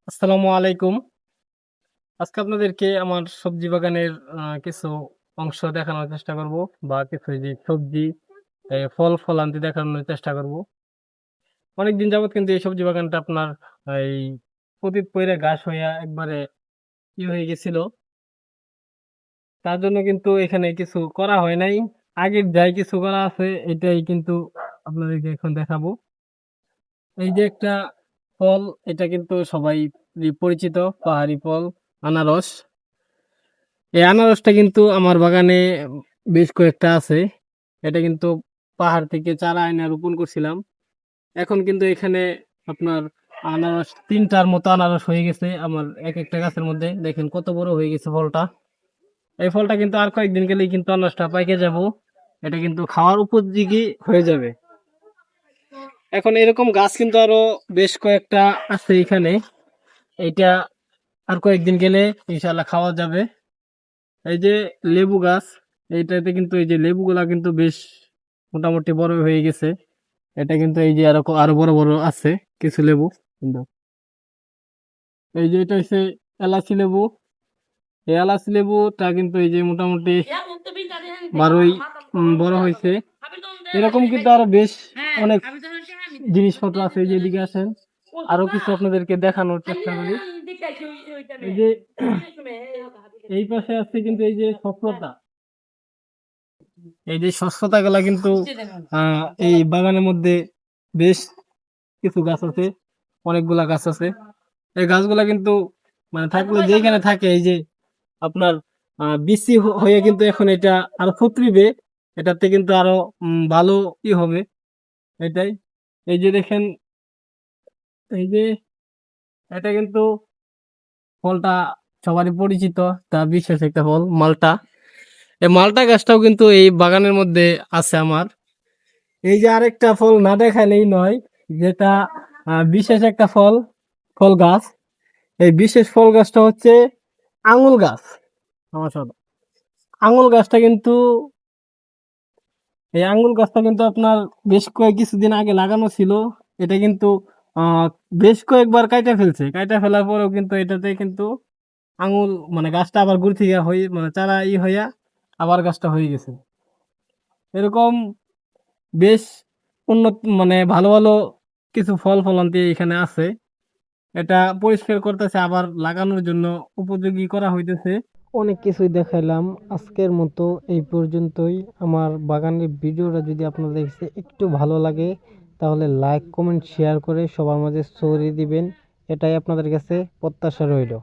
আসসালামু আলাইকুম। আজকে আপনাদেরকে আমার সবজি বাগানের কিছু অংশ দেখানোর চেষ্টা করব বা কিছু এই যে সবজি, ফল-ফলান্তি দেখানোর চেষ্টা করব। অনেকদিন যাবৎ কিন্তু এই সবজি বাগানটা আপনার এই পতিত পইড়া ঘাস হইয়া একবারে হয়ে গেছিল। তার জন্য কিন্তু এখানে কিছু করা হয় নাই। আগের যাই কিছু করা আছে এটাই কিন্তু আপনাদেরকে এখন দেখাবো। এই যে একটা ফল, এটা কিন্তু সবাই পরিচিত পাহাড়ি ফল আনারস। এই আনারসটা কিন্তু আমার বাগানে বেশ কয়েকটা আছে। এটা কিন্তু পাহাড় থেকে চারা আইনা রোপণ করছিলাম। এখন কিন্তু এখানে আপনার আনারস ৩ টার মতো আনারস হয়ে গেছে আমার একেকটা গাছের মধ্যে। দেখেন কত বড় হয়ে গেছে ফলটা। এই ফলটা কিন্তু আর কয়েকদিন গেলেই কিন্তু আনারসটা পাইকে যাব। এটা কিন্তু খাওয়ার উপযোগী হয়ে যাবে। এখন এরকম গাছ কিন্তু আরো বেশ কয়েকটা আছে এখানে। এইটা আর কয়েকদিন গেলে ইনশাআল্লাহ খাওয়া যাবে। এই যে লেবু গাছ, এইটাতে কিন্তু এই যে লেবুগুলা কিন্তু বেশ মোটামুটি বড় হয়ে গেছে। এটা কিন্তু এই যে আরো বড় বড় আছে কিছু লেবু কিন্তু। এই যে এটা হচ্ছে এলাচি লেবু। এই এলাচি লেবুটা কিন্তু এই যে মোটামুটি বারোই বড় হয়েছে। এরকম কিন্তু আরো বেশ অনেক জিনিসপত্র আছে। এই যে এদিকে আসেন, আরো কিছু আপনাদেরকে দেখানোর চেষ্টা করি। এই যে এই পাশে আছে কিন্তু এই যে সফলতা, এই যে শস্যতা গুলা কিন্তু এই বাগানের মধ্যে বেশ কিছু গাছ আছে, অনেকগুলা গাছ আছে। এই গাছগুলা কিন্তু মানে থাকলে যেখানে থাকে এই যে আপনার বিসি হয়ে কিন্তু এখন এটা আরো ফুতরিবে। এটাতে কিন্তু আরো ভালো হবে এটাই। এই যে দেখেন, এই যে এটা কিন্তু ফলটা সবারই পরিচিত, তা বিশেষ একটা ফল মালটা। এই মালটা গাছটাও কিন্তু এই বাগানের মধ্যে আছে আমার। এই যে আরেকটা ফল না দেখালেই নয়, যেটা বিশেষ একটা ফল, ফল গাছ। এই বিশেষ ফল গাছটা হচ্ছে আঙুল গাছ। আমার সাথে আঙুল গাছটা কিন্তু, এই আঙুল গাছটা কিন্তু আপনার বেশ কিছুদিন আগে লাগানো ছিল। এটা কিন্তু আহ বেশ কয়েকবার কাইটা ফেলছে, কাইটা ফেলার পরেও কিন্তু এটাতে কিন্তু আঙুল মানে গাছটা আবার ঘুরে থেকে হয়ে মানে চারা হইয়া আবার গাছটা হয়ে গেছে। এরকম বেশ উন্নত মানে ভালো ভালো কিছু ফল ফলান্তি এখানে আছে। এটা পরিষ্কার করতেছে আবার লাগানোর জন্য উপযোগী করা হইতেছে। অনেক কিছুই দেখাইলাম। আজকের মতো এই পর্যন্তই। আমার বাগানের ভিডিওটা যদি আপনাদের কাছে একটু ভালো লাগে তাহলে লাইক কমেন্ট শেয়ার করে সবার মাঝে ছড়িয়ে দিবেন। এটাই আপনাদের কাছে প্রত্যাশা রইল।